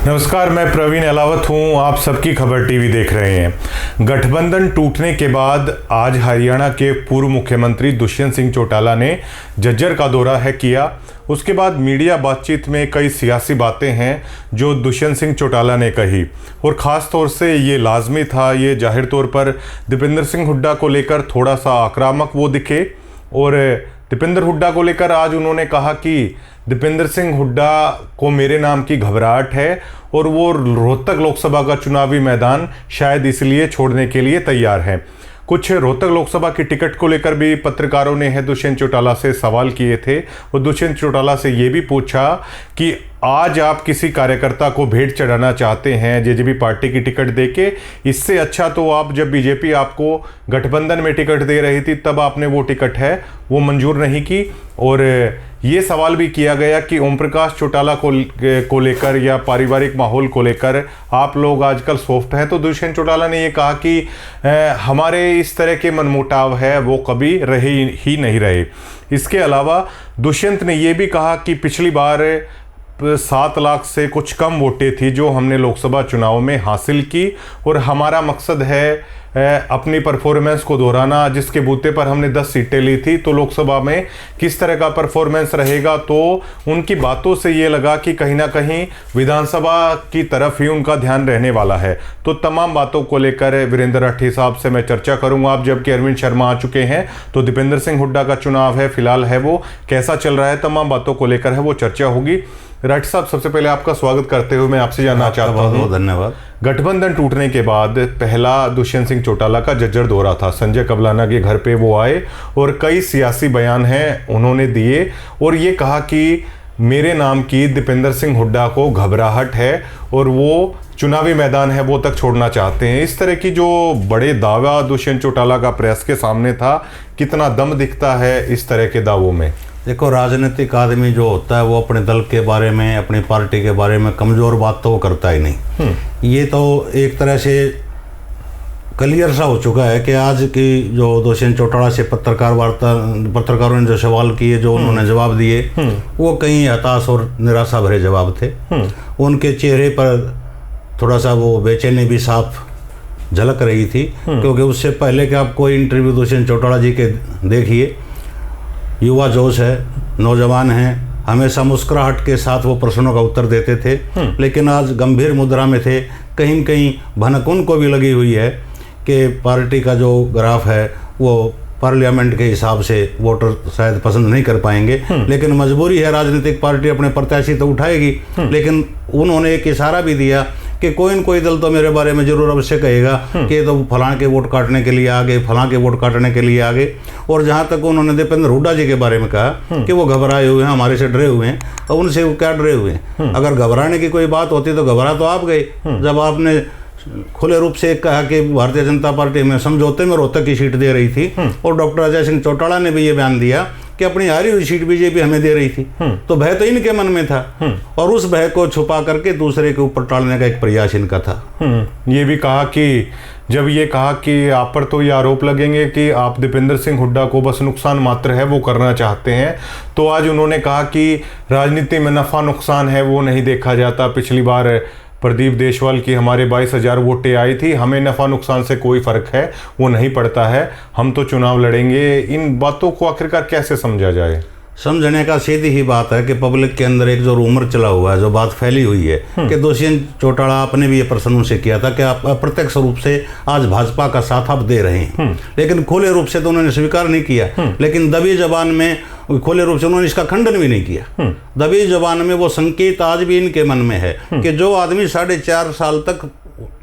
नमस्कार, मैं प्रवीण अलावत हूं। आप सबकी खबर टीवी देख रहे हैं। गठबंधन टूटने के बाद आज हरियाणा के पूर्व मुख्यमंत्री दुष्यंत सिंह चौटाला ने झज्जर का दौरा किया। उसके बाद मीडिया बातचीत में कई सियासी बातें हैं जो दुष्यंत सिंह चौटाला ने कही, और ख़ास तौर से ये लाजमी था, ये जाहिर तौर पर दीपेंद्र सिंह हुड्डा को लेकर थोड़ा सा आक्रामक वो दिखे। और दीपेंद्र हुड्डा को लेकर आज उन्होंने कहा कि दीपेंद्र सिंह हुड्डा को मेरे नाम की घबराहट है और वो रोहतक लोकसभा का चुनावी मैदान शायद इसलिए छोड़ने के लिए तैयार है। कुछ रोहतक लोकसभा की टिकट को लेकर भी पत्रकारों ने दुष्यंत चौटाला से सवाल किए थे और दुष्यंत चौटाला से ये भी पूछा कि आज आप किसी कार्यकर्ता को भेंट चढ़ाना चाहते हैं जेजेपी पार्टी की टिकट देके, इससे अच्छा तो आप जब बीजेपी आपको गठबंधन में टिकट दे रही थी तब आपने वो टिकट वो मंजूर नहीं की। और ये सवाल भी किया गया कि ओम प्रकाश चौटाला को लेकर या पारिवारिक माहौल को लेकर आप लोग आजकल सॉफ्ट हैं। तो दुष्यंत चौटाला ने ये कहा कि हमारे इस तरह के मनमुटाव है वो कभी रहे ही नहीं रहे। इसके अलावा दुष्यंत ने ये भी कहा कि पिछली बार 7 लाख से कुछ कम वोटें थी जो हमने लोकसभा चुनाव में हासिल की, और हमारा मकसद है अपनी परफॉर्मेंस को दोहराना। जिसके बूते पर हमने 10 सीटें ली थी, तो लोकसभा में किस तरह का परफॉर्मेंस रहेगा। तो उनकी बातों से ये लगा कि कहीं ना कहीं विधानसभा की तरफ ही उनका ध्यान रहने वाला है। तो तमाम बातों को लेकर वीरेंद्र राठी साहब से मैं चर्चा करूंगा। अब जबकि अरविंद शर्मा आ चुके हैं, तो दीपेंद्र सिंह हुड्डा का चुनाव फिलहाल वो कैसा चल रहा है, तमाम बातों को लेकर वो चर्चा होगी। राठी साहब, सबसे पहले आपका स्वागत करते हुए मैं आपसे जानना चाहता हूँ, बहुत धन्यवाद। गठबंधन टूटने के बाद पहला दुष्यंत सिंह चौटाला का झज्जर दौरा था। संजय कबलाना के घर पे वो आए और कई सियासी बयान उन्होंने दिए और ये कहा कि मेरे नाम की दीपेंद्र सिंह हुड्डा को घबराहट है और वो चुनावी मैदान वो तक छोड़ना चाहते हैं। इस तरह की जो बड़े दावा दुष्यंत चौटाला का प्रेस के सामने था, कितना दम दिखता है इस तरह के दावों में? देखो, राजनीतिक आदमी जो होता है वो अपने दल के बारे में, अपनी पार्टी के बारे में कमज़ोर बात तो वो करता ही नहीं। ये तो एक तरह से क्लियर सा हो चुका है कि आज की जो दुष्यंत चौटाला से पत्रकारों ने जो सवाल किए, जो उन्होंने जवाब दिए, वो कहीं हताश और निराशा भरे जवाब थे। उनके चेहरे पर थोड़ा सा वो बेचैनी भी साफ झलक रही थी, क्योंकि उससे पहले कि आप कोई इंटरव्यू दुष्यंत चौटाला जी के देखिए, युवा जोश है, नौजवान हैं, हमेशा मुस्कुराहट के साथ वो प्रश्नों का उत्तर देते थे। लेकिन आज गंभीर मुद्रा में थे। कहीं कहीं भनक उनको भी लगी हुई है कि पार्टी का जो ग्राफ है वो पार्लियामेंट के हिसाब से वोटर शायद पसंद नहीं कर पाएंगे। लेकिन मजबूरी है, राजनीतिक पार्टी अपने प्रत्याशी तो उठाएगी। लेकिन उन्होंने एक इशारा भी दिया कि कोई न कोई दल तो मेरे बारे में जरूर अवश्य कहेगा कि तो फलां के वोट काटने के लिए आगे, फलां के वोट काटने के लिए आगे। और जहाँ तक उन्होंने दीपेंद्र हुड्डा जी के बारे में कहा कि वो घबराए हुए हैं, हमारे से डरे हुए हैं, और उनसे वो क्या डरे हुए हैं? अगर घबराने की कोई बात होती तो घबरा तो आप गए जब आपने खुले रूप से कहा कि भारतीय जनता पार्टी में समझौते में रोहतक की सीट दे रही थी, और डॉक्टर अजय सिंह चौटाला ने भी ये बयान दिया कि अपनी हारी हुई सीट बीजेपी हमें दे रही थी। तो भय तो इनके मन में था, और उस भय को छुपा करके दूसरे के ऊपर टालने का एक प्रयास इनका था। ये भी कहा कि जब ये कहा कि आप पर तो ये आरोप लगेंगे कि आप दीपेंद्र सिंह हुड्डा को बस नुकसान मात्र वो करना चाहते हैं, तो आज उन्होंने कहा कि राजनीति में नफा नुकसान वो नहीं देखा जाता। पिछली बार प्रदीप देशवाल की हमारे 22,000 वोटें आई थी, हमें नफ़ा नुकसान से कोई फ़र्क वो नहीं पड़ता है, हम तो चुनाव लड़ेंगे। इन बातों को आखिरकार कैसे समझा जाए? समझने का सीधी ही बात है कि पब्लिक के अंदर एक जो रूमर चला हुआ है, जो बात फैली हुई है कि दुष्यंत चौटाला, आपने भी ये प्रश्न उनसे किया था कि आप अप्रत्यक्ष रूप से आज भाजपा का साथ आप दे रहे हैं, लेकिन खुले रूप से तो उन्होंने स्वीकार नहीं किया। लेकिन दबी जबान में, खुले रूप से उन्होंने इसका खंडन भी नहीं किया। दबी जबान में वो संकेत आज भी इनके मन में है कि जो आदमी 4.5 साल तक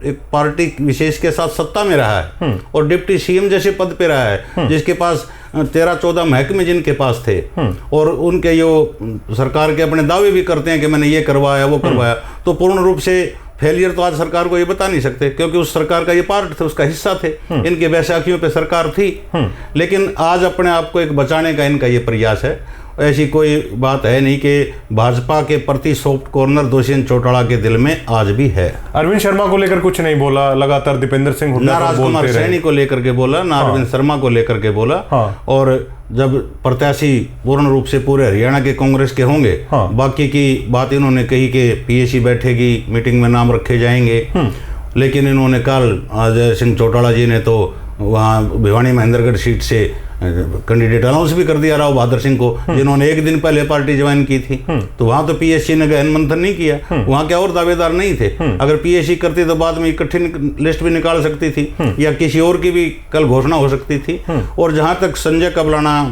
एक पार्टी विशेष के साथ सत्ता में रहा है और डिप्टी सीएम जैसे पद पे रहा है, जिसके पास 13-14 महकमे जिनके पास थे, और उनके यो सरकार के अपने दावे भी करते हैं कि मैंने ये करवाया वो करवाया, तो पूर्ण रूप से फेलियर तो आज सरकार को ये बता नहीं सकते, क्योंकि उस सरकार का ये पार्ट थे, उसका हिस्सा थे, इनके बैसाखियों पे सरकार थी। लेकिन आज अपने आप को एक बचाने का इनका ये प्रयास है। ऐसी कोई बात है नहीं कि भाजपा के प्रति सॉफ्ट कॉर्नर दुष्यंत चौटाला के दिल में आज भी है। अरविंद शर्मा को लेकर कुछ नहीं बोला, लगातार दीपेंद्र सिंह हुड्डा ना राजकुमार सैनी को लेकर के बोला, ना अरविंद शर्मा को लेकर के बोला। और जब प्रत्याशी पूर्ण रूप से पूरे हरियाणा के कांग्रेस के होंगे, बाकी की बात इन्होंने कही कि पीएसी बैठेगी, मीटिंग में नाम रखे जाएंगे, लेकिन इन्होंने कल अजय सिंह चौटाला जी ने तो वहाँ भिवानी महेंद्रगढ़ सीट से कैंडिडेट अनाउंस भी कर दिया राव बहादुर सिंह को, जिन्होंने एक दिन पहले पार्टी ज्वाइन की थी। तो वहां तो पीएससी ने गहन मंथन नहीं किया, वहां क्या और दावेदार नहीं थे। अगर पीएससी करती तो बाद में इकट्ठी लिस्ट भी निकाल सकती थी या किसी और की भी कल घोषणा हो सकती थी। और जहां तक संजय कबलाना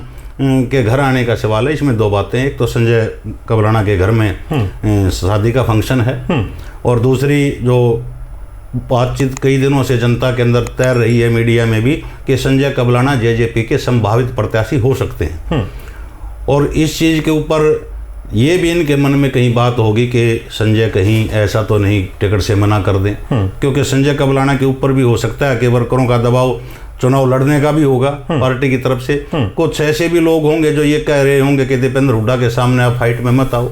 के घर आने का सवाल है, इसमें दो बातें। एक तो संजय कबलाना के घर में शादी का फंक्शन है, और दूसरी जो बातचीत कई दिनों से जनता के अंदर तैर रही है, मीडिया में भी, कि संजय कबलाना जेजेपी के संभावित प्रत्याशी हो सकते हैं। और इस चीज़ के ऊपर ये भी इनके मन में कहीं बात होगी कि संजय कहीं ऐसा तो नहीं टिकट से मना कर दें, क्योंकि संजय कबलाना के ऊपर भी हो सकता है कि वर्करों का दबाव चुनाव लड़ने का भी होगा पार्टी की तरफ से। कुछ ऐसे भी लोग होंगे जो ये कह रहे होंगे कि दीपेंद्र हुड्डा के सामने आप फाइट में मत आओ।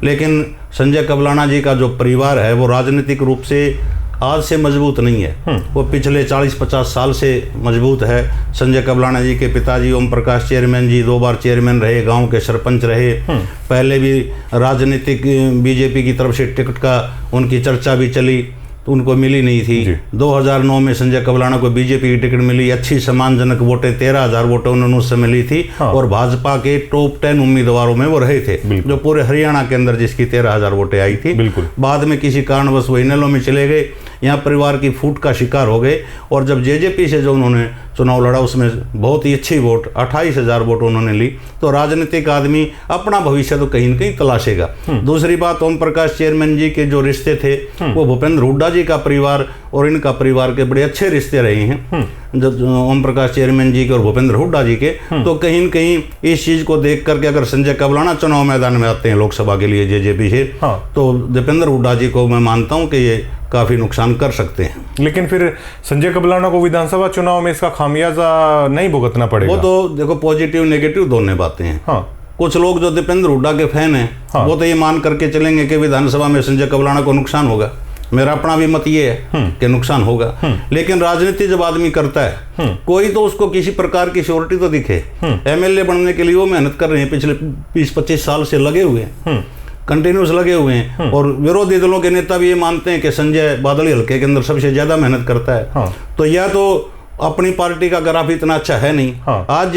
लेकिन संजय कबलाना जी का जो परिवार है वो राजनीतिक रूप से आज से मजबूत नहीं है, वो पिछले 40-50 साल से मजबूत है। संजय कबलाना जी के पिताजी ओम प्रकाश चेयरमैन जी 2 बार चेयरमैन रहे, गांव के सरपंच रहे, पहले भी राजनीतिक बीजेपी की तरफ से टिकट का उनकी चर्चा भी चली, तो उनको मिली नहीं थी। 2009 में संजय कबलाना को बीजेपी की टिकट मिली, अच्छी सम्मानजनक वोटें 13,000 वोटें उन्होंने उस समय ली थी। और भाजपा के टॉप 10 उम्मीदवारों में वो रहे थे, जो पूरे हरियाणा के अंदर जिसकी 13,000 वोटें आई थी। बाद में किसी कारणवश वो इनेलो में चले गए, यहाँ परिवार की फूट का शिकार हो गए। और जब जेजेपी से जो उन्होंने चुनाव लड़ा उसमें बहुत ही अच्छी वोट 28,000 वोट उन्होंने ली। तो राजनीतिक आदमी अपना भविष्य तो कहीं न कहीं तलाशेगा। दूसरी बात, ओम प्रकाश चेयरमैन जी के जो रिश्ते थे वो भूपेंद्र हुड्डा जी का परिवार और इनका परिवार के बड़े अच्छे रिश्ते रहे हैं, जब ओम प्रकाश चेयरमैन जी के और भूपेंद्र हुड्डा जी के। तो कहीं न कहीं इस चीज को देख करके अगर संजय कबलाना चुनाव मैदान में आते हैं लोकसभा के लिए जेजेपी से, तो दीपेंद्र हुड्डा जी को मैं मानता हूं कि ये काफी नुकसान कर सकते हैं। लेकिन फिर संजय कबलाना को विधानसभा चुनाव में इसका खामियाजा नहीं भुगतना पड़ेगा? वो तो देखो, पॉजिटिव नेगेटिव दोनों बातें हैं। कुछ लोग जो दीपेंद्र हुड्डा के फैन हैं वो तो ये मान करके चलेंगे कि विधानसभा में संजय कबलाना को नुकसान होगा। मेरा अपना भी मत ये है कि नुकसान होगा। लेकिन राजनीति जब आदमी करता है, कोई तो उसको किसी प्रकार की श्योरिटी तो दिखे। एमएलए बनने के लिए वो मेहनत कर रहे हैं, पिछले 20-25 साल से लगे हुए हैं, कंटिन्यूस लगे हुए हैं। और विरोधी दलों के नेता भी ये मानते हैं कि संजय बादली हल्के के अंदर सबसे ज्यादा मेहनत करता है। तो या तो अपनी पार्टी का ग्राफ इतना अच्छा है नहीं। आज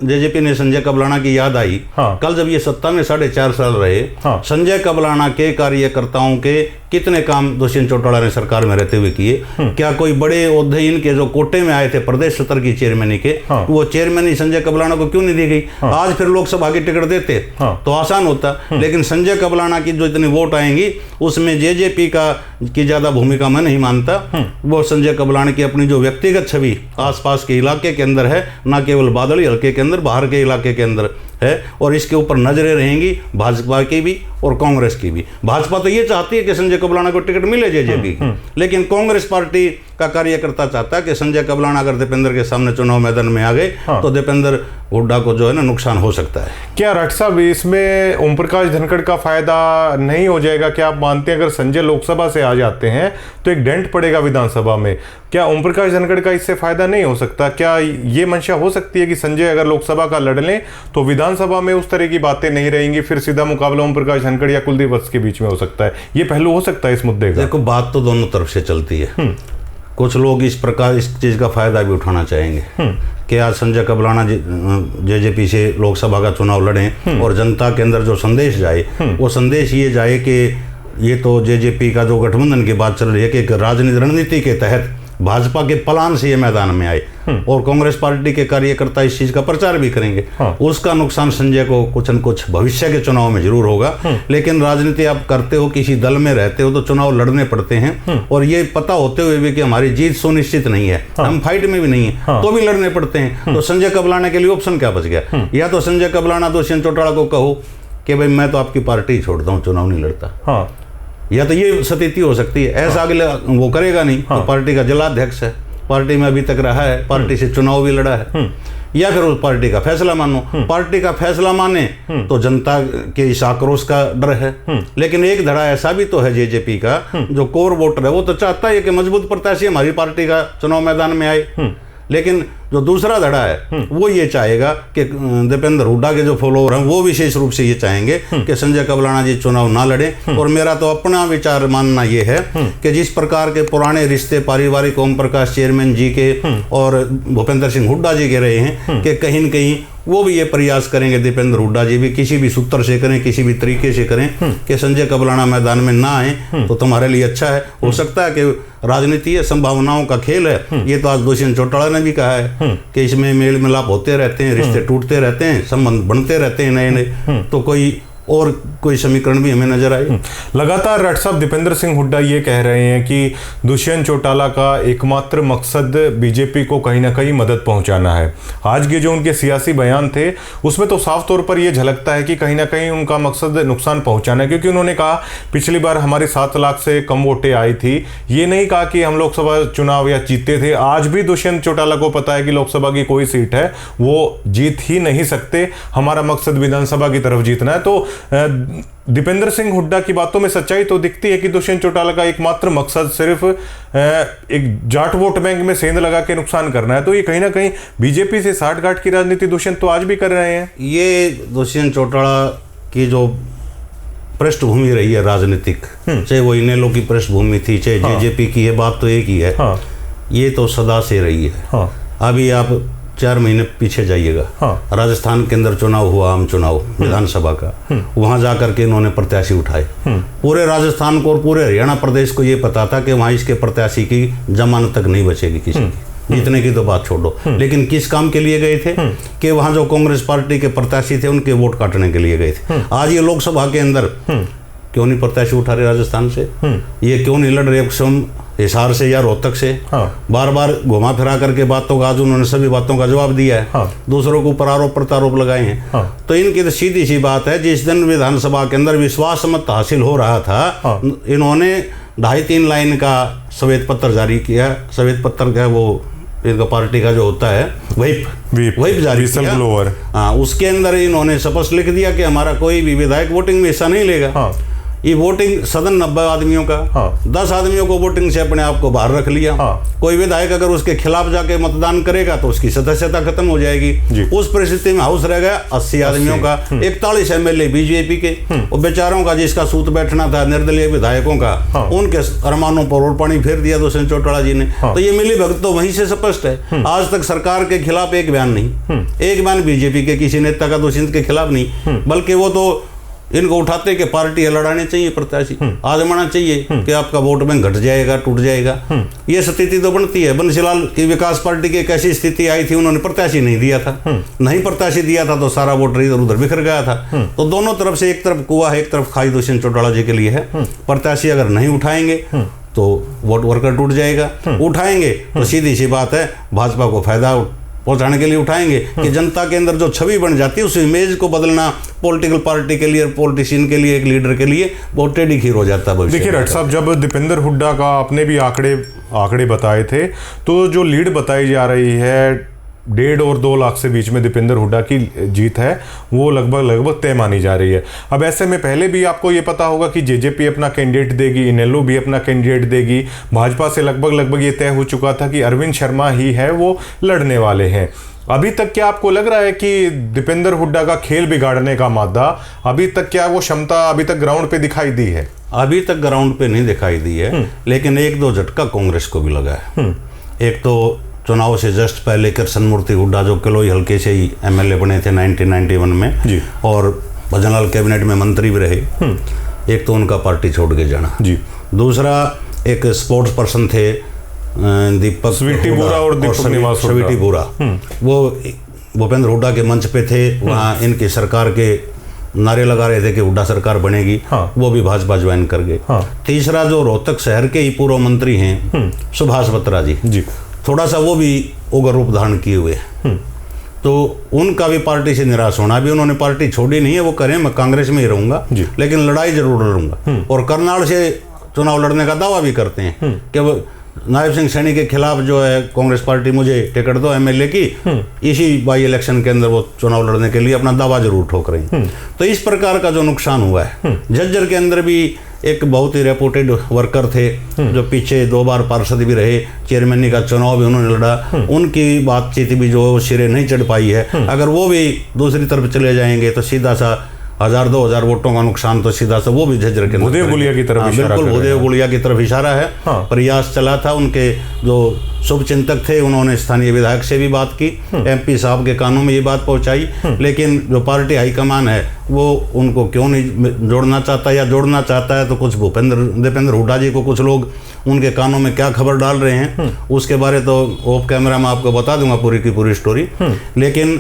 जेजेपी ने संजय कबलाना की याद आई। कल जब ये सत्ता में 4.5 साल रहे, संजय कबलाना के कार्यकर्ताओं के कितने काम दुष्यंत चौटाला ने सरकार में रहते हुए किए। क्या कोई बड़े ओहदे इनके जो कोटे में आए थे प्रदेश स्तर की चेयरमैनी के, वो चेयरमैनी संजय कबलाना को क्यों नहीं दी गई? आज फिर लोकसभा की टिकट देते तो आसान होता। लेकिन संजय कबलाना की जो इतनी वोट आएंगी उसमें जेजेपी की ज्यादा भूमिका मैं नहीं मानता। वो संजय कबलाना की अपनी जो व्यक्तिगत छवि आसपास के इलाके के अंदर है, न केवल बादली हल्के के अंदर, बाहर के इलाके के अंदर है। और इसके ऊपर नजरें रहेंगी भाजपा की भी और कांग्रेस की भी। भाजपा तो ये चाहती है कि संजय कबलाना को टिकट मिले जेजेपी की, लेकिन कांग्रेस पार्टी का कार्यकर्ता चाहता है कि संजय कबलाना अगर दीपेंद्र के सामने चुनाव मैदान में आ गए तो दीपेंद्र हुड्डा को जो है ना नुकसान हो सकता है। क्या राठ साहब इसमें ओम प्रकाश धनखड़ का फायदा नहीं हो जाएगा? क्या आप मानते हैं अगर संजय लोकसभा से आ जाते हैं तो एक डेंट पड़ेगा विधानसभा में? क्या ओम प्रकाश धनखड़ का इससे फायदा नहीं हो सकता? क्या ये मंशा हो सकती है कि संजय अगर लोकसभा का लड़ लें तो विधानसभा में उस तरह की बातें नहीं रहेंगी, फिर सीधा मुकाबला ओम प्रकाश धनखड़ या कुलदीप वत्स के बीच में हो सकता है? ये पहलू हो सकता है इस मुद्दे का? देखो, बात तो दोनों तरफ से चलती है। कुछ लोग इस प्रकार इस चीज का फायदा भी उठाना चाहेंगे कि आज संजय कबलाना जेजेपी से लोकसभा का चुनाव लड़ें और जनता के अंदर जो संदेश जाए वो संदेश ये जाए कि ये तो जेजेपी का जो गठबंधन की बात चल रही है कि एक राजनीतिक रणनीति के तहत भाजपा के प्लान से ये मैदान में आए और कांग्रेस पार्टी के कार्यकर्ता इस चीज का प्रचार भी करेंगे। उसका नुकसान संजय को कुछ न कुछ भविष्य के चुनाव में जरूर होगा। लेकिन राजनीति आप करते हो, किसी दल में रहते हो तो चुनाव लड़ने पड़ते हैं, और ये पता होते हुए भी कि हमारी जीत सुनिश्चित नहीं है, हम फाइट में भी नहीं है, तो भी लड़ने पड़ते हैं। तो संजय कबलाना के लिए ऑप्शन क्या बच गया? या तो संजय कबलाना दुष्यंत चौटाला को कहो कि भाई मैं तो आपकी पार्टी छोड़ता हूँ, चुनाव नहीं लड़ता, या तो ये स्थिति हो सकती है। ऐसा अगले वो करेगा नहीं तो पार्टी का जिलाध्यक्ष है, पार्टी में अभी तक रहा है, पार्टी से चुनाव भी लड़ा है। या फिर उस पार्टी का फैसला मानो। पार्टी का फैसला माने तो जनता के इस आक्रोश का डर है, लेकिन एक धड़ा ऐसा भी तो है जेजेपी का, जो कोर वोटर है वो तो चाहता है कि मजबूत प्रत्याशी हमारी पार्टी का चुनाव मैदान में आए। लेकिन जो दूसरा धड़ा है वो ये चाहेगा कि दीपेंद्र हुड्डा के जो फॉलोअर हैं वो विशेष रूप से ये चाहेंगे कि संजय कबलाना जी चुनाव ना लड़ें। और मेरा तो अपना विचार मानना ये है कि जिस प्रकार के पुराने रिश्ते पारिवारिक ओम प्रकाश चेयरमैन जी के और भूपेंद्र सिंह हुड्डा जी के रहे हैं, कि कहीं न कहीं वो भी ये प्रयास करेंगे, दीपेंद्र हुड्डा जी भी किसी भी सूत्र से करें, किसी भी तरीके से करें कि संजय कबलाना मैदान में ना आए तो तुम्हारे लिए अच्छा है। हो सकता है कि राजनीति है, संभावनाओं का खेल है। ये तो आज दुष्यंत चौटाला ने भी कहा है कि इसमें मेल मिलाप होते रहते हैं, रिश्ते टूटते रहते हैं, संबंध बनते रहते हैं नए नए, तो कोई समीकरण भी हमें नजर आए। लगातार राठ साहब दीपेंद्र सिंह हुड्डा ये कह रहे हैं कि दुष्यंत चौटाला का एकमात्र मकसद बीजेपी को कहीं ना कहीं मदद पहुंचाना है। आज के जो उनके सियासी बयान थे उसमें तो साफ तौर पर यह झलकता है कि कहीं ना कहीं उनका मकसद नुकसान पहुंचाना है, क्योंकि उन्होंने कहा पिछली बार हमारी 7 लाख से कम वोटें आई थी। ये नहीं कहा कि हम लोकसभा चुनाव या जीते थे। आज भी दुष्यंत चौटाला को पता है कि लोकसभा की कोई सीट है वो जीत ही नहीं सकते, हमारा मकसद विधानसभा की तरफ जीतना है। तो दीपेंद्र सिंह हुड्डा की बातों में सच्चाई तो दिखती है कि दुष्यंत चौटाला का एकमात्र मकसद सिर्फ एक जाट वोट बैंक में सेंध लगा के नुकसान करना है। तो ये कहीं ना कहीं बीजेपी से साठगांठ की राजनीति दुष्यंत तो आज भी कर रहे हैं। ये दुष्यंत चौटाला की जो पृष्ठभूमि रही है राजनीतिक, चाहे वो इनेलो की पृष्ठभूमि थी, चाहे जेजेपी की, है बात तो एक ही है। ये तो सदा से रही है। अभी आप 4 महीने पीछे जाइएगा, राजस्थान के अंदर चुनाव हुआ, आम चुनाव विधानसभा का, वहां जाकर के इन्होंने प्रत्याशी उठाए। पूरे राजस्थान को और पूरे हरियाणा प्रदेश को ये पता था कि वहां इसके प्रत्याशी की जमानत तक नहीं बचेगी किसी की, जीतने की तो बात छोड़ दो। लेकिन किस काम के लिए गए थे कि वहां जो कांग्रेस पार्टी के प्रत्याशी थे उनके वोट काटने के लिए गए थे। आज ये लोकसभा के अंदर क्यों नहीं प्रत्याशी उठा रहे राजस्थान से? ये क्यों नहीं लड़ रहे हिसार से या रोहतक से? बार बार घुमा फिरा करके बातों का आज उन्होंने सभी बातों का जवाब दिया है। दूसरों के ऊपर आरोप प्रत्यारोप लगाए हैं। तो इनकी तो सीधी सी बात है, जिस दिन विधानसभा के अंदर विश्वास मत हासिल हो रहा था, इन्होंने 2.5-3 लाइन का श्वेत पत्र जारी किया। श्वेत पत्र का वो इनका पार्टी का जो होता है व्हिप जारी किया। हाँ, उसके अंदर इन्होंने स्पष्ट लिख दिया कि हमारा कोई भी विधायक वोटिंग में हिस्सा नहीं लेगा। ये वोटिंग सदन 90 आदमियों का, 10 आदमियों को वोटिंग से अपने आप को बाहर रख लिया। कोई विधायक अगर उसके खिलाफ जाके मतदान करेगा तो उसकी सदस्यता खत्म हो जाएगी। उस परिस्थिति में हाउस रह गया 80 आदमियों का, 41 MLA बीजेपी के, और बेचारों का जिसका सूत बैठना था निर्दलीय विधायकों का, उनके अरमानों पर और पानी फेर दिया दुष्यंत चौटाला जी ने। तो ये मिली भगत तो वहीं से स्पष्ट है। आज तक सरकार के खिलाफ एक बयान नहीं, एक बयान बीजेपी के किसी नेता का दुष्यंत के खिलाफ नहीं, बल्कि वो तो इनको उठाते कि पार्टी लड़ाने चाहिए, प्रत्याशी आजमाना चाहिए कि आपका वोट बैंक घट जाएगा, टूट जाएगा। ये स्थिति तो बनती है। बंसीलाल की विकास पार्टी की एक ऐसी स्थिति आई थी, उन्होंने प्रत्याशी नहीं दिया था, नहीं प्रत्याशी दिया था तो सारा वोट इधर उधर बिखर गया था। तो दोनों तरफ से, एक तरफ कुआ है, एक तरफ खाई दुष्यंत चौटाला जी के लिए है। प्रत्याशी अगर नहीं उठाएंगे तो वोट वर्कर टूट जाएगा, उठाएंगे तो सीधी सी बात है भाजपा को फायदा पहुंचाने के लिए उठाएंगे कि जनता के अंदर जो छवि बन जाती है उस इमेज को बदलना पॉलिटिकल पार्टी के लिए, पॉलिटिशियन के लिए, एक लीडर के लिए बहुत टेढ़ी खीर हो जाता है। देखिए राठ साहब, जब दीपेंद्र हुड्डा का आपने भी आंकड़े बताए थे, तो जो लीड बताई जा रही है 1.5 और 2 लाख से बीच में दीपेंद्र हुड्डा की जीत है, वो लगभग तय मानी जा रही है। अब ऐसे में पहले भी आपको ये पता होगा कि जेजेपी अपना कैंडिडेट देगी, इनेलो भी अपना कैंडिडेट देगी। भाजपा से लगभग ये तय हो चुका था कि अरविंद शर्मा ही है वो लड़ने वाले हैं। अभी तक क्या आपको लग रहा है कि दीपेंद्र हुड्डा का खेल बिगाड़ने का मादा, अभी तक क्या वो क्षमता अभी तक ग्राउंड पे दिखाई दी है? अभी तक ग्राउंड पे नहीं दिखाई दी है, लेकिन 1-2 झटका कांग्रेस को भी लगा है। एक तो चुनाव से जस्ट पहले कृष्ण मूर्ति हुड्डा जो किलोई हल्के से ही MLA बने थे 1991 में जी, और भजनलाल कैबिनेट में मंत्री भी रहे। एक तो उनका पार्टी छोड़ के जाना जी, दूसरा एक स्पोर्ट्स पर्सन थे दीपक स्वीटी बोरा और स्वीटी बोरा, वो भूपेंद्र हुड्डा के मंच पे थे, वहाँ इनकी सरकार के नारे लगा रहे थे कि हुड्डा सरकार बनेगी। वो भी भाजपा ज्वाइन कर गए। तीसरा जो रोहतक शहर के ही पूर्व मंत्री हैं सुभाष बत्रा जी, थोड़ा सा वो भी उग्र रूप धारण किए हुए हैं, तो उनका भी पार्टी से निराश होना। भी उन्होंने पार्टी छोड़ी नहीं है, वो करें मैं कांग्रेस में ही रहूंगा लेकिन लड़ाई जरूर लड़ूंगा, और करनाल से चुनाव लड़ने का दावा भी करते हैं कि नायब सिंह सैनी के खिलाफ जो है कांग्रेस पार्टी मुझे टिकट दो एमएलए की, इसी बाई इलेक्शन के अंदर वो चुनाव लड़ने के लिए अपना दावा जरूर ठोक रही हैं। तो इस प्रकार का जो नुकसान हुआ है, झज्जर के अंदर भी एक बहुत ही रेपुटेड वर्कर थे जो पीछे 2 बार पार्षद भी रहे, चेयरमैनी का चुनाव भी उन्होंने लड़ा, उनकी बातचीत भी जो सिरे नहीं चढ़ पाई है। अगर वो भी दूसरी तरफ चले जाएंगे तो सीधा सा 1000-2000 वोटों का नुकसान तो सीधा सा वो भी झज्जर के भूदेव गुड़िया की तरफ इशारा बिल्कुल भूदेव गुड़िया की तरफ इशारा है। प्रयास चला था, उनके जो शुभचिंतक थे उन्होंने स्थानीय विधायक से भी बात की, एमपी साहब के कानों में ये बात पहुंचाई, लेकिन जो पार्टी हाईकमान है वो उनको क्यों नहीं जोड़ना चाहता, या जोड़ना चाहता है तो कुछ दीपेंद्र हुड्डा जी को कुछ लोग उनके कानों में क्या खबर डाल रहे हैं उसके बारे तो ऑफ कैमरा में आपको बता दूंगा पूरी की पूरी स्टोरी। लेकिन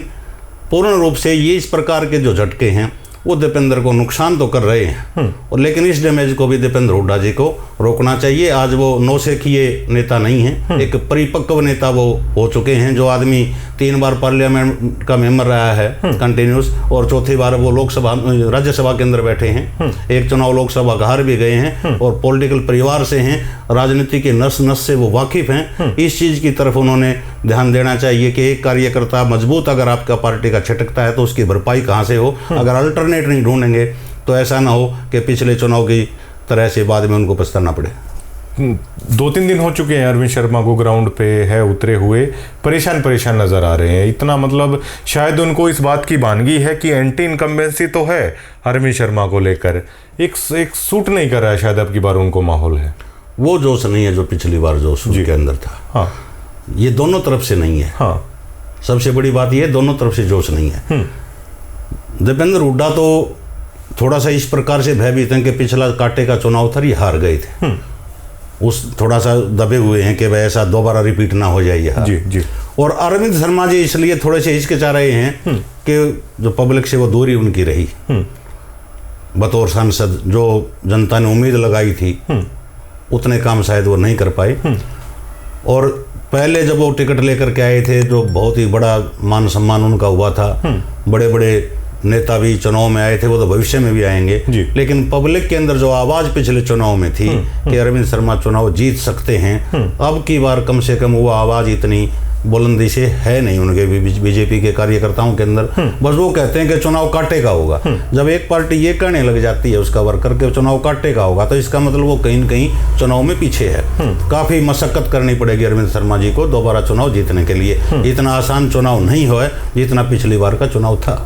पूर्ण रूप से ये इस प्रकार के जो झटके हैं वो दीपेंद्र को नुकसान तो कर रहे हैं, और लेकिन इस डैमेज को भी दीपेंद्र हुड्डा जी को रोकना चाहिए। आज वो नौसेखिए नेता नहीं है, एक परिपक्व नेता वो हो चुके हैं। जो आदमी 3 बार पार्लियामेंट का मेंबर रहा है कंटिन्यूस, और चौथी बार वो लोकसभा राज्यसभा के अंदर बैठे हैं, एक चुनाव लोकसभा का हार भी गए हैं, और पॉलिटिकल परिवार से हैं, राजनीति के नस नस से वो वाकिफ हैं। इस चीज़ की तरफ उन्होंने ध्यान देना चाहिए कि एक कार्यकर्ता मजबूत अगर आपका पार्टी का छिटकता है तो उसकी भरपाई कहाँ से हो। अगर अल्टरनेट नहीं ढूंढेंगे तो ऐसा ना हो कि पिछले चुनाव की तरह से बाद में उनको पछताना पड़े। 2-3 दिन हो चुके हैं अरविंद शर्मा को ग्राउंड पे है उतरे हुए, परेशान नजर आ रहे हैं। इतना मतलब शायद उनको इस बात की भानगी है कि एंटी इनकम्बेंसी तो है अरविंद शर्मा को लेकर, एक सूट नहीं कर रहा है शायद अब की बार उनको माहौल है, वो जोश नहीं है जो पिछली बार जोश उनके अंदर था। हाँ, ये दोनों तरफ से नहीं है। हाँ, सबसे बड़ी बात ये दोनों तरफ से जोश नहीं है। दीपेंद्र हुड्डा तो थोड़ा सा इस प्रकार से भयभीत हैं कि पिछला कांटे का चुनाव था, ये हार गए थे, उस थोड़ा सा दबे हुए हैं कि भाई ऐसा दोबारा रिपीट ना हो जाए ये। जी जी। और अरविंद शर्मा जी इसलिए थोड़े से हिचकिचा रहे हैं कि जो पब्लिक से वो दूरी उनकी रही, बतौर सांसद जो जनता ने उम्मीद लगाई थी उतने काम शायद वो नहीं कर पाए। और पहले जब वो टिकट लेकर के आए थे जो बहुत ही बड़ा मान सम्मान उनका हुआ था, बड़े बड़े नेता भी चुनाव में आए थे, वो तो भविष्य में भी आएंगे, लेकिन पब्लिक के अंदर जो आवाज़ पिछले चुनाव में थी कि अरविंद शर्मा चुनाव जीत सकते हैं, अब की बार कम से कम वो आवाज़ इतनी बुलंदी से है नहीं उनके बीजेपी के कार्यकर्ताओं के अंदर। बस वो कहते हैं कि चुनाव कांटे का होगा। जब एक पार्टी ये कहने लग जाती है उसका वर्कर के चुनाव कांटे का होगा, तो इसका मतलब वो कहीं न कहीं चुनाव में पीछे है। काफ़ी मशक्कत करनी पड़ेगी अरविंद शर्मा जी को दोबारा चुनाव जीतने के लिए। इतना आसान चुनाव नहीं हुआ जितना पिछली बार का चुनाव था।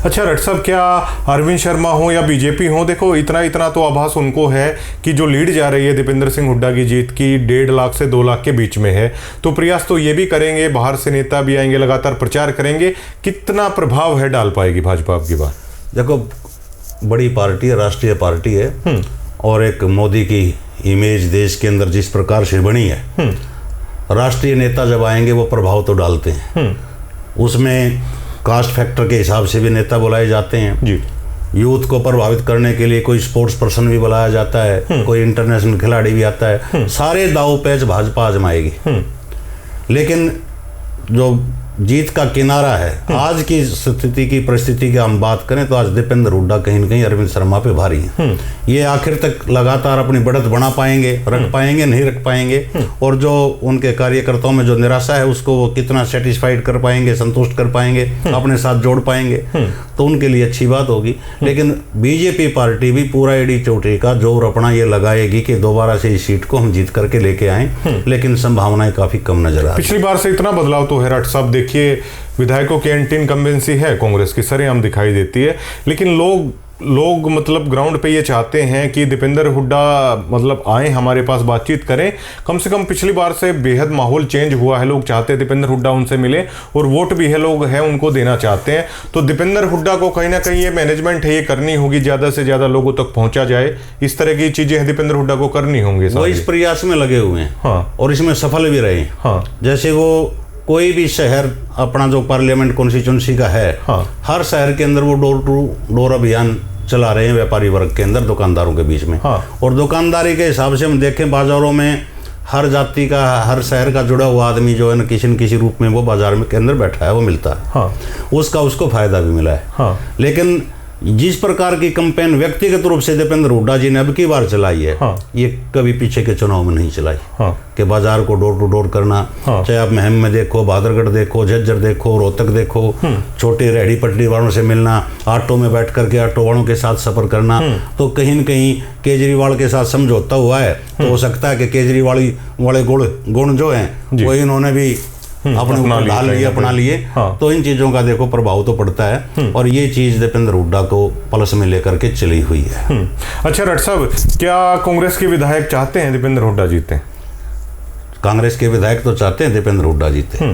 अच्छा रट साहब, क्या अरविंद शर्मा हो या बीजेपी हो, देखो इतना तो आभास उनको है कि जो लीड जा रही है दीपेंद्र सिंह हुड्डा की जीत की 1.5 लाख से 2 लाख के बीच में है, तो प्रयास तो ये भी करेंगे, बाहर से नेता भी आएंगे, लगातार प्रचार करेंगे। कितना प्रभाव है डाल पाएगी भाजपा आपकी बात? देखो बड़ी पार्टी है, राष्ट्रीय पार्टी है, और एक मोदी की इमेज देश के अंदर जिस प्रकार से बनी है, राष्ट्रीय नेता जब आएंगे वो प्रभाव तो डालते हैं। उसमें कास्ट फैक्टर के हिसाब से भी नेता बुलाए जाते हैं जी। यूथ को प्रभावित करने के लिए कोई स्पोर्ट्स पर्सन भी बुलाया जाता है, कोई इंटरनेशनल खिलाड़ी भी आता है। सारे दाव पेच भाजपा आजमाएगी। लेकिन जो जीत का किनारा है, आज की स्थिति की परिस्थिति की हम बात करें तो आज दीपेंद्र हुड्डा कहीं न कहीं अरविंद शर्मा पे भारी हैं। ये आखिर तक लगातार अपनी बढ़त बढ़ा पाएंगे, रख पाएंगे, नहीं रख पाएंगे, और जो उनके कार्यकर्ताओं में जो निराशा है उसको वो कितना सेटिस्फाइड कर पाएंगे, संतुष्ट कर पाएंगे, अपने साथ जोड़ पाएंगे, तो उनके लिए अच्छी बात होगी। लेकिन बीजेपी पार्टी भी पूरा एड़ी चोटी का जोर अपना ये लगाएगी कि दोबारा से इस सीट को हम जीत करके लेके आए, लेकिन संभावनाएं काफी कम नजर आ रही। पिछली बार से इतना बदलाव तो है रट साहब, देखिए विधायकों की एंटी इनकम्बेंसी है कांग्रेस की सरेआम दिखाई देती है, लेकिन लोग मतलब ग्राउंड पे ये चाहते हैं कि दीपेंद्र हुड्डा मतलब आए हमारे पास, बातचीत करें। कम से कम पिछली बार से बेहद माहौल चेंज हुआ है, लोग चाहते हैं दीपेंद्र हुड्डा उनसे मिले, और वोट भी है लोग हैं उनको देना चाहते हैं। तो दीपेंद्र हुड्डा को कहीं ना कहीं ये मैनेजमेंट है ये करनी होगी, ज़्यादा से ज़्यादा लोगों तक पहुँचा जाए, इस तरह की चीज़ें हैं दीपेंद्र हुड्डा को करनी होंगी। वो इस प्रयास में लगे हुए हैं। हाँ। और इसमें सफल भी रहे। हाँ। जैसे वो कोई भी शहर अपना जो पार्लियामेंट कॉन्स्टिट्यूंसी का है, हाँ, हर शहर के अंदर वो डोर टू डोर अभियान चला रहे हैं व्यापारी वर्ग के अंदर, दुकानदारों के बीच में। हाँ। और दुकानदारी के हिसाब से हम देखें बाजारों में हर जाति का, हर शहर का जुड़ा हुआ आदमी जो है ना किसी रूप में वो बाजार में के अंदर बैठा है, वो मिलता है। हाँ। उसका उसको फायदा भी मिला है। हाँ। लेकिन जिस प्रकार की कैंपेन व्यक्तिगत रूप से दीपेंद्र हुड्डा जी ने अब की बार चलाई है, ये कभी पीछे के चुनाव में नहीं चलाई। कि बाजार को डोर टू डोर करना, चाहे आप महम में देखो, बहादुरगढ़ देखो, झज्जर देखो, रोहतक देखो, छोटे रेहड़ी पटरी वालों से मिलना, ऑटो में बैठ करके ऑटो वालों के साथ सफर करना, तो कहीं न कहीं केजरीवाल के साथ समझौता हुआ है। तो हो सकता है कि केजरीवाल वाले गुण जो हैं वो इन्होंने भी अपने ऊपर ढाल लिए, अपना लिए। तो इन चीजों का देखो प्रभाव तो पड़ता है, और ये चीज दीपेंद्र हुड्डा को प्लस में लेकर के चली हुई है। अच्छा रट साहब, क्या कांग्रेस के विधायक चाहते हैं दीपेंद्र हुड्डा जीते? कांग्रेस के विधायक तो चाहते हैं दीपेंद्र हुड्डा जीते।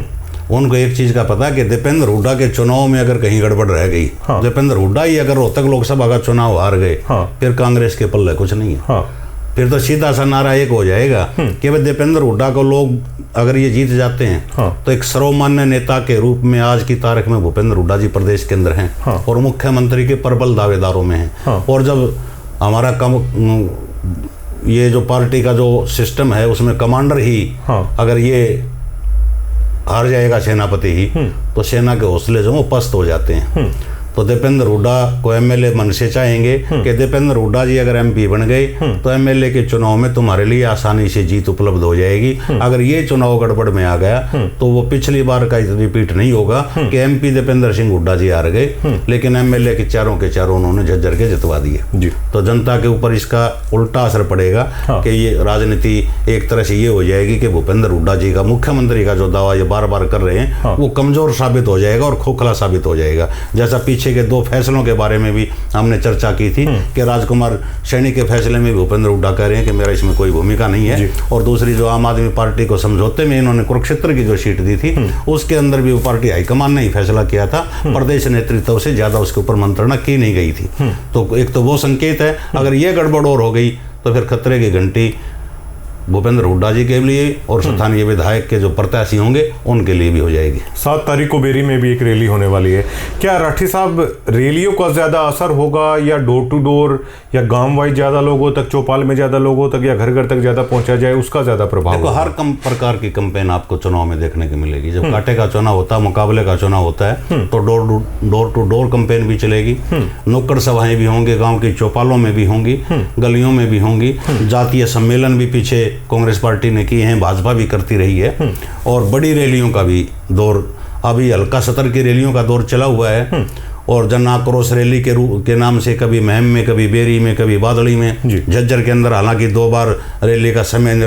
उनको एक चीज का पता है कि दीपेंद्र हुड्डा के चुनाव में अगर कहीं गड़बड़ रह गई, दीपेंद्र हुड्डा ही अगर रोहतक लोकसभा का चुनाव हार गए, फिर कांग्रेस के पल्ले कुछ नहीं है। फिर तो सीधा सा नारा एक हो जाएगा कि भाई दीपेंद्र हुड्डा को लोग अगर ये जीत जाते हैं तो एक सर्वमान्य नेता के रूप में आज की तारीख में भूपेंद्र हुड्डा जी प्रदेश के अंदर हैं और मुख्यमंत्री के प्रबल दावेदारों में हैं। और जब हमारा ये जो पार्टी का जो सिस्टम है उसमें कमांडर ही अगर ये हार जाएगा, सेनापति ही, तो सेना के हौसले जो वो पस्त हो जाते हैं। तो दीपेंद्र हुड्डा को एमएलए मन से चाहेंगे कि दीपेंद्र हुड्डा जी अगर एमपी बन गए तो एमएलए के चुनाव में तुम्हारे लिए आसानी से जीत उपलब्ध हो जाएगी। अगर ये चुनाव गड़बड़ में आ गया तो वो पिछली बार का रिपीट नहीं होगा कि एमपी दीपेंद्र सिंह हुड्डा जी हार गए, लेकिन एमएलए के चारों उन्होंने झज्जर के जितवा दिए। तो जनता के ऊपर इसका उल्टा असर पड़ेगा कि ये राजनीति एक तरह से ये हो जाएगी कि भूपेंद्र हुड्डा जी का, मुख्यमंत्री का जो दावा ये बार बार कर रहे हैं वो कमजोर साबित हो जाएगा और खोखला साबित हो जाएगा। जैसा पीछे के 2 फैसलों के बारे में भी हमने चर्चा की थी कि राजकुमार सैनी के फैसले में भूपेंद्र हुड्डा कह रहे हैं कि मेरा इसमें कोई भूमिका नहीं है, और दूसरी जो आम आदमी पार्टी को समझौते में इन्होंने कुरुक्षेत्र की जो सीट दी थी उसके अंदर भी वो पार्टी हाईकमान ने ही फैसला किया था, प्रदेश नेतृत्व से ज्यादा उसके ऊपर मंत्रणा की नहीं गई थी। तो एक तो वो संकेत है, अगर ये गड़बड़ और हो गई तो फिर खतरे की घंटी भूपेंद्र हुड्डा जी के लिए और स्थानीय विधायक के जो प्रत्याशी होंगे उनके लिए भी हो जाएगी। 7 तारीख को बेरी में भी एक रैली होने वाली है। क्या राठी साहब रैलियों का ज्यादा असर होगा या डोर टू डोर या गांव वाइज ज्यादा लोगों तक, चौपाल में ज्यादा लोगों तक या घर घर तक ज्यादा पहुंचा जाए, उसका ज्यादा प्रभाव? देखो, हर प्रकार की कैंपेन आपको चुनाव में देखने को मिलेगी। जब कांटे का चुनाव होता है, मुकाबले का चुनाव होता है, तो डोर टू डोर कैंपेन भी चलेगी, नुक्कड़ सभाएं भी होंगी, गाँव की चौपालों में भी होंगी, गलियों में भी होंगी, जातीय सम्मेलन भी पीछे कांग्रेस पार्टी ने की है, भाजपा भी करती रही है, और बड़ी रैलियों का भी दौर, अभी हल्का सतर की रैलियों का दौर चला हुआ है, और जन आक्रोश रैली के नाम से कभी महम में, कभी बेरी में, कभी बादड़ी में, झज्जर के अंदर हालांकि 2 बार रैली का समय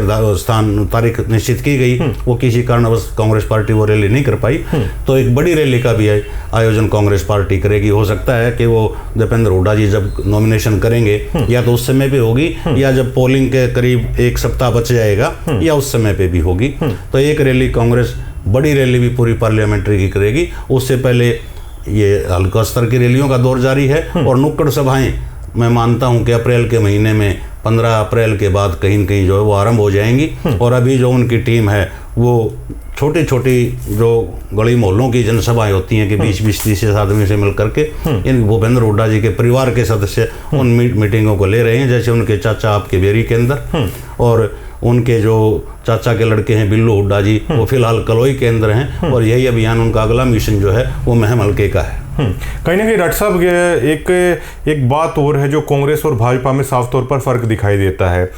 तारीख निश्चित की गई, वो किसी कारणवश कांग्रेस पार्टी वो रैली नहीं कर पाई। तो एक बड़ी रैली का भी आयोजन कांग्रेस पार्टी करेगी। हो सकता है कि वो दीपेंद्र हुड्डा जी जब नॉमिनेशन करेंगे या तो उस समय पे होगी, या जब पोलिंग के करीब 1 सप्ताह बच जाएगा, या उस समय पे भी होगी। तो एक रैली कांग्रेस, बड़ी रैली भी पूरी पार्लियामेंट्री की करेगी। उससे पहले ये हल्का स्तर की रैलियों का दौर जारी है, और नुक्कड़ सभाएं मैं मानता हूं कि अप्रैल के महीने में 15 अप्रैल के बाद कहीं न कहीं जो है वो आरंभ हो जाएंगी। और अभी जो उनकी टीम है वो छोटी छोटी जो गली मोहल्लों की जनसभाएं होती हैं कि 20-30 आदमी से मिल करके इन भूपेंद्र हुड्डा जी के परिवार के सदस्य उन मीटिंगों को ले रहे हैं। जैसे उनके चाचा आपके बेरी के अंदर, और उनके जो चाचा के लड़के हैं बिल्लू हुड्डा जी, वो फिलहाल कलोई के अंदर हैं, और यही अभियान उनका अगला मिशन जो है वो महम हल्के का है। कहीं ना कहीं डॉक्टर साहब एक बात और है जो कांग्रेस और भाजपा में साफ तौर पर फर्क दिखाई देता है।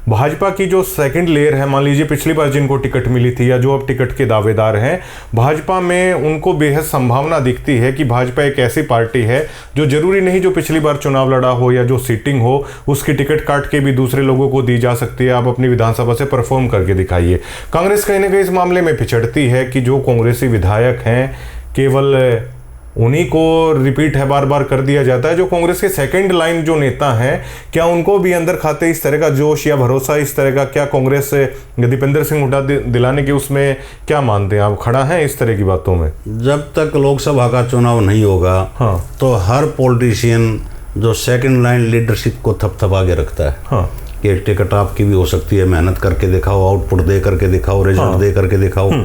भाजपा की जो सेकंड लेयर है, मान लीजिए पिछली बार जिनको टिकट मिली थी या जो अब टिकट के दावेदार हैं, भाजपा में उनको बेहद संभावना दिखती है कि भाजपा एक ऐसी पार्टी है जो जरूरी नहीं जो पिछली बार चुनाव लड़ा हो या जो सीटिंग हो उसकी टिकट काट के भी दूसरे लोगों को दी जा सकती है, आप अपनी विधानसभा से परफॉर्म करके दिखाइए। कांग्रेस कहीं ना कहीं इस मामले में पिछड़ती है कि जो कांग्रेसी विधायक हैं केवल उन्हीं को रिपीट है बार बार कर दिया जाता है। जो कांग्रेस के सेकंड लाइन जो नेता हैं, क्या उनको भी अंदर खाते इस तरह का जोश या भरोसा इस तरह का, क्या कांग्रेस दीपेंद्र सिंह हुड्डा दिलाने के उसमें क्या मानते हैं आप, खड़ा हैं इस तरह की बातों में? जब तक लोकसभा का चुनाव नहीं होगा तो हर पॉलिटिशियन जो सेकंड लाइन लीडरशिप को थपथपा के रखता है कि टिकट आपकी भी हो सकती है, मेहनत करके दिखाओ, आउटपुट दे करके दिखाओ, रिजल्ट दे करके दिखाओ।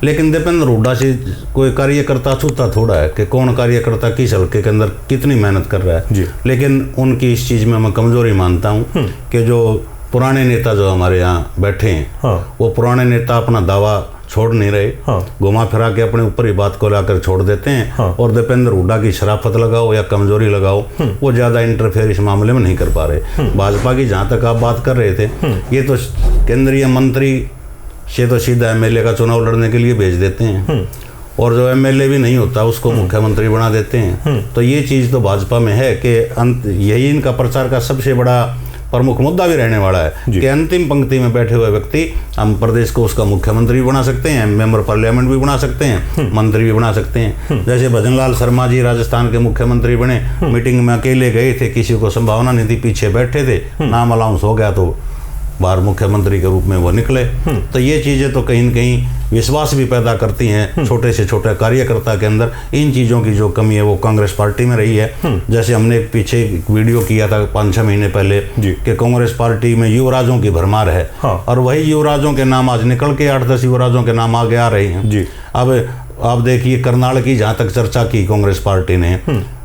लेकिन दीपेंद्र हुड्डा से कोई कार्यकर्ता छूता थोड़ा है कि कौन कार्यकर्ता किस हल्के के अंदर कितनी मेहनत कर रहा है। लेकिन उनकी इस चीज़ में मैं कमजोरी मानता हूँ कि जो पुराने नेता जो हमारे यहाँ बैठे हैं वो पुराने नेता अपना दावा छोड़ नहीं रहे। घुमा फिरा के अपने ऊपर ही बात को लाकर छोड़ देते हैं। और दीपेंद्र हुड्डा की शराफत लगाओ या कमजोरी लगाओ, वो ज़्यादा इंटरफेयर इस मामले में नहीं कर पा रहे। भाजपा की जहाँ तक आप बात कर रहे थे, ये तो केंद्रीय मंत्री से तो सीधा एमएलए का चुनाव लड़ने के लिए भेज देते हैं, और जो एमएलए भी नहीं होता उसको मुख्यमंत्री बना देते हैं। तो ये चीज़ तो भाजपा में है कि यही इनका प्रचार का सबसे बड़ा प्रमुख मुद्दा भी रहने वाला है कि अंतिम पंक्ति में बैठे हुए व्यक्ति हम प्रदेश को उसका मुख्यमंत्री भी बना सकते हैं, मेंबर पार्लियामेंट भी बना सकते हैं, मंत्री भी बना सकते हैं। जैसे भजनलाल शर्मा जी राजस्थान के मुख्यमंत्री बने, मीटिंग में अकेले गए थे, किसी को संभावना नहीं थी, पीछे बैठे थे, नाम अलाउंस हो गया तो बाहर मुख्यमंत्री के रूप में वो निकले। तो ये चीज़ें तो कहीं न कहीं विश्वास भी पैदा करती हैं छोटे से छोटे कार्यकर्ता के अंदर। इन चीज़ों की जो कमी है वो कांग्रेस पार्टी में रही है। जैसे हमने पीछे एक वीडियो किया था 5-6 महीने पहले कि कांग्रेस पार्टी में युवराजों की भरमार है, और वही युवराजों के नाम आज निकल के 8-10 युवराजों के नाम आगे आ रहे हैं। अब आप देखिए कर्नाटक की जहाँ तक चर्चा की कांग्रेस पार्टी ने,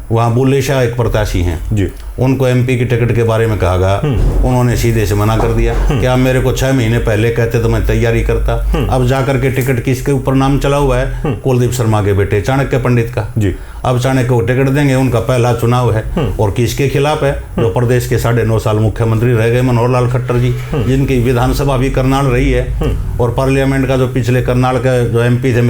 वहाँ बुल्ले शाह एक प्रत्याशी हैं जी, उनको एमपी की टिकट के बारे में कहा गया, उन्होंने सीधे से मना कर दिया कि आप मेरे को 6 महीने पहले कहते तो मैं तैयारी करता। अब जाकर के टिकट किसके ऊपर नाम चला हुआ है? कुलदीप शर्मा के बेटे चाणक्य पंडित का जी। अब चाणक्य को टिकट देंगे, उनका पहला चुनाव है, और किसके खिलाफ है? जो प्रदेश के 9.5 साल मुख्यमंत्री रह गए मनोहर लाल खट्टर जी, जिनकी विधानसभा भी करनाल रही है, और पार्लियामेंट का जो पिछले करनाल का जो एमपी थे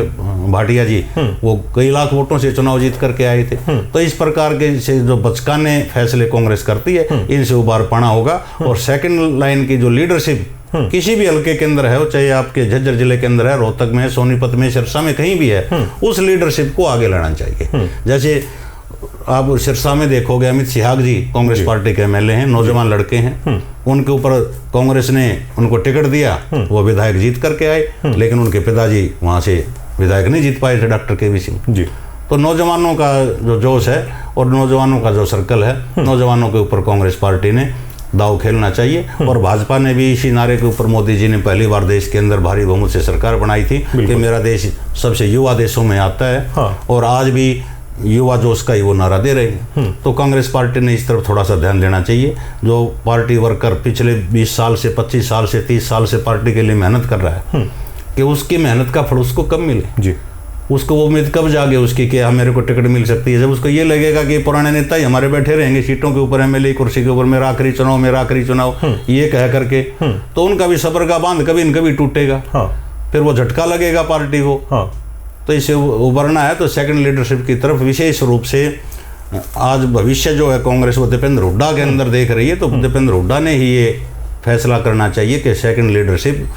भाटिया जी, वो कई लाख वोटों से चुनाव जीत करके आए थे। तो इस प्रकार के से जो बचकाने फैसले कांग्रेस करती है, इनसे उबार पाना होगा। और सेकंड लाइन की जो लीडरशिप किसी भी हल्के के अंदर है, चाहे आपके झज्जर जिले के अंदर है, रोहतक में, सोनीपत में, सिरसा में, कहीं भी है, उस लीडरशिप को आगे लाना चाहिए। जैसे आप सिरसा में देखोगे अमित सिहाग जी कांग्रेस पार्टी के एमएलए हैं, नौजवान लड़के हैं, उनके ऊपर कांग्रेस ने उनको टिकट दिया, वो विधायक जीत करके आए, लेकिन उनके पिताजी वहाँ से विधायक नहीं जीत पाए थे, डॉक्टर केवी सिंह जी। तो नौजवानों का जो जोश है और नौजवानों का जो सर्कल है, नौजवानों के ऊपर कांग्रेस पार्टी ने दाव खेलना चाहिए। और भाजपा ने भी इसी नारे के ऊपर मोदी जी ने पहली बार देश के अंदर भारी बहुमत से सरकार बनाई थी कि मेरा देश सबसे युवा देशों में आता है, और आज भी युवा जोश का ही वो नारा दे रहे हैं। तो कांग्रेस पार्टी ने इस तरफ थोड़ा सा ध्यान देना चाहिए। जो पार्टी वर्कर पिछले 20 साल से 25 साल से 30 साल से पार्टी के लिए मेहनत कर रहा है, कि उसकी मेहनत का फल उसको कब मिले जी, उसको वो उम्मीद कब जागे उसकी कि मेरे को टिकट मिल सकती है। जब उसको ये लगेगा कि पुराने नेता ही हमारे बैठे रहेंगे सीटों के ऊपर, एमएलए कुर्सी के ऊपर, मेरा आखिरी चुनाव ये कह करके, तो उनका भी सब्र का बांध कभी न कभी टूटेगा। फिर वो झटका लगेगा पार्टी को। तो इसे उभरना है तो सेकंड लीडरशिप की तरफ विशेष रूप से आज भविष्य जो है कांग्रेस वो दीपेंद्र हुड्डा के अंदर देख रही है। तो दीपेंद्र हुड्डा ने ही ये फैसला करना चाहिए कि सेकंड लीडरशिप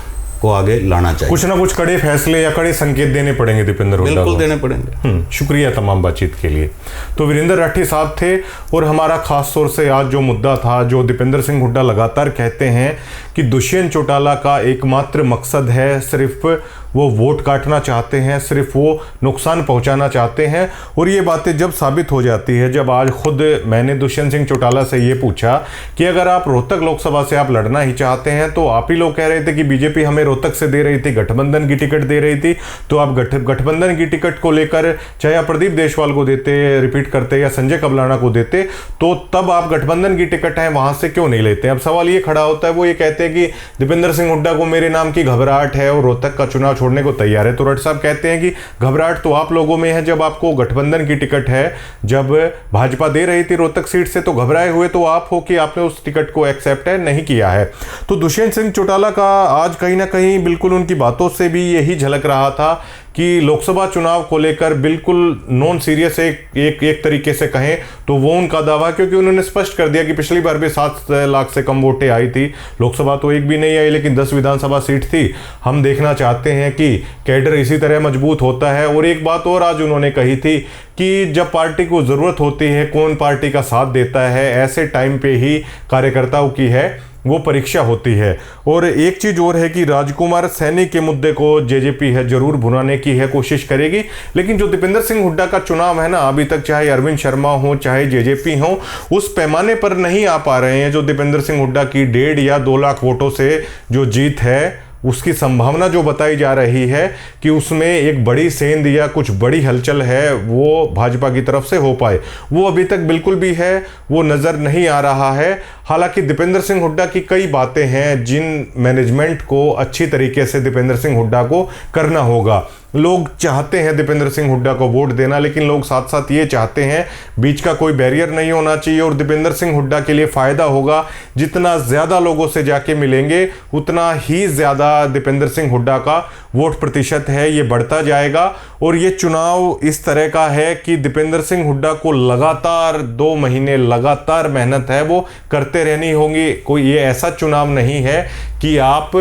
को आगे लाना चाहिए। कुछ ना कुछ कड़े फैसले या कड़े संकेत देने पड़ेंगे दीपेंद्र हुड्डा को। बिल्कुल देने पड़ेंगे। शुक्रिया तमाम बातचीत के लिए। तो वीरेंद्र राठी साहब थे, और हमारा खास तौर से आज जो मुद्दा था, जो दीपेंद्र सिंह हुड्डा लगातार कहते हैं कि दुष्यंत चौटाला का एकमात्र मकसद है, सिर्फ वो वोट काटना चाहते हैं, सिर्फ वो नुकसान पहुंचाना चाहते हैं। और ये बातें जब साबित हो जाती है, जब आज खुद मैंने दुष्यंत सिंह चौटाला से ये पूछा कि अगर आप रोहतक लोकसभा से आप लड़ना ही चाहते हैं, तो आप ही लोग कह रहे थे कि बीजेपी हमें रोहतक से दे रही थी, गठबंधन की टिकट दे रही थी, तो आप गठबंधन की टिकट को लेकर चाहे आप प्रदीप देशवाल को देते, रिपीट करते, या संजय कबलाना को देते, तो तब आप गठबंधन की टिकट है वहां से क्यों नहीं लेते? अब सवाल ये खड़ा होता है, वो ये कहते हैं कि दीपेंद्र सिंह हुड्डा को मेरे नाम की घबराहट है और रोहतक का चुनाव छोड़ने को तैयार है। तो रट साहब कहते हैं कि घबराहट तो आप लोगों में है, जब आपको गठबंधन की टिकट है, जब भाजपा दे रही थी रोहतक सीट से, तो घबराए हुए तो आप हो कि आपने उस टिकट को एक्सेप्ट है नहीं किया है। तो दुष्यंत सिंह चौटाला का आज कहीं ना कहीं बिल्कुल उनकी बातों से भी यही झलक रहा था कि लोकसभा चुनाव को लेकर बिल्कुल नॉन सीरियस एक तरीके से कहें तो वो उनका दावा, क्योंकि उन्होंने स्पष्ट कर दिया कि पिछली बार भी 7 लाख से कम वोटें आई थी, लोकसभा तो एक भी नहीं आई, लेकिन 10 विधानसभा सीट थी। हम देखना चाहते हैं कि कैडर इसी तरह मजबूत होता है। और एक बात और आज उन्होंने कही थी कि जब पार्टी को ज़रूरत होती है, कौन पार्टी का साथ देता है, ऐसे टाइम पे ही कार्यकर्ताओं की है वो परीक्षा होती है। और एक चीज़ और है कि राजकुमार सैनी के मुद्दे को जेजेपी है जरूर भुनाने की है कोशिश करेगी, लेकिन जो दीपेंद्र सिंह हुड्डा का चुनाव है ना, अभी तक चाहे अरविंद शर्मा हो चाहे जेजेपी हो, उस पैमाने पर नहीं आ पा रहे हैं जो दीपेंद्र सिंह हुड्डा की 1.5 या 2 लाख वोटों से जो जीत है, उसकी संभावना जो बताई जा रही है कि उसमें एक बड़ी सेंध या कुछ बड़ी हलचल है वो भाजपा की तरफ से हो पाए, वो अभी तक बिल्कुल भी है वो नज़र नहीं आ रहा है। हालांकि दीपेंद्र सिंह हुड्डा की कई बातें हैं जिन मैनेजमेंट को अच्छी तरीके से दीपेंद्र सिंह हुड्डा को करना होगा। लोग चाहते हैं दीपेंद्र सिंह हुड्डा को वोट देना, लेकिन लोग साथ साथ ये चाहते हैं बीच का कोई बैरियर नहीं होना चाहिए और दीपेंद्र सिंह हुड्डा के लिए फ़ायदा होगा, जितना ज़्यादा लोगों से जाके मिलेंगे उतना ही ज़्यादा दीपेंद्र सिंह हुड्डा का वोट प्रतिशत है ये बढ़ता जाएगा। और ये चुनाव इस तरह का है कि दीपेंद्र सिंह हुड्डा को लगातार 2 महीने लगातार मेहनत है वो करते रहनी होगी। कोई ये ऐसा चुनाव नहीं है कि आप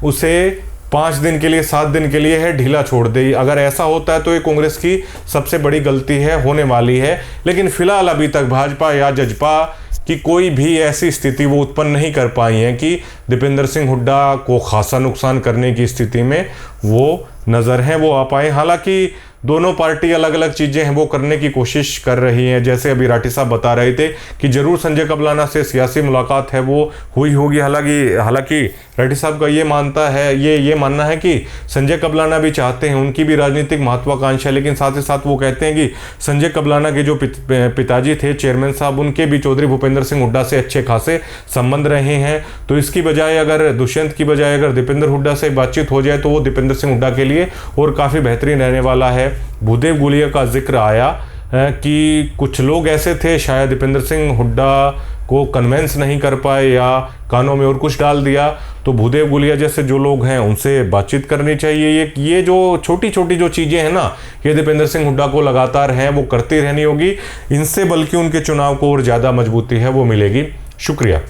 उसे 5 दिन के लिए 7 दिन के लिए है ढीला छोड़ दे। अगर ऐसा होता है तो ये कांग्रेस की सबसे बड़ी गलती है, होने वाली है। लेकिन फिलहाल अभी तक भाजपा या जजपा की कोई भी ऐसी स्थिति वो उत्पन्न नहीं कर पाई है कि दीपेंद्र सिंह हुड्डा को खासा नुकसान करने की स्थिति में वो नज़र हैं वो आ पाए। हालांकि दोनों पार्टी अलग अलग चीज़ें हैं वो करने की कोशिश कर रही हैं। जैसे अभी राठी साहब बता रहे थे कि जरूर संजय कबलाना से सियासी मुलाकात है वो हुई होगी। हालांकि राठी साहब का ये मानना है कि संजय कबलाना भी चाहते हैं, उनकी भी राजनीतिक महत्वाकांक्षा है, लेकिन साथ ही साथ वो कहते हैं कि संजय कबलाना के जो पिताजी थे चेयरमैन साहब, उनके भी चौधरी भूपेंद्र सिंह हुड्डा से अच्छे खासे संबंध रहे हैं। तो इसकी बजाय अगर दुष्यंत की बजाय अगर दीपेंद्र हुड्डा से बातचीत हो जाए तो वो दीपेंद्र सिंह हुड्डा के लिए और काफ़ी बेहतरीन रहने वाला है। भूदेव गुलिया का जिक्र आया कि कुछ लोग ऐसे थे शायद दीपेंद्र सिंह हुड्डा को कन्वेंस नहीं कर पाए या कानों में और कुछ डाल दिया, तो भूदेव गुलिया जैसे जो लोग हैं उनसे बातचीत करनी चाहिए। ये जो छोटी छोटी जो चीज़ें हैं ना, ये दीपेंद्र सिंह हुड्डा को लगातार हैं वो करती रहनी होगी। इनसे बल्कि उनके चुनाव को और ज़्यादा मजबूती है वो मिलेगी। शुक्रिया।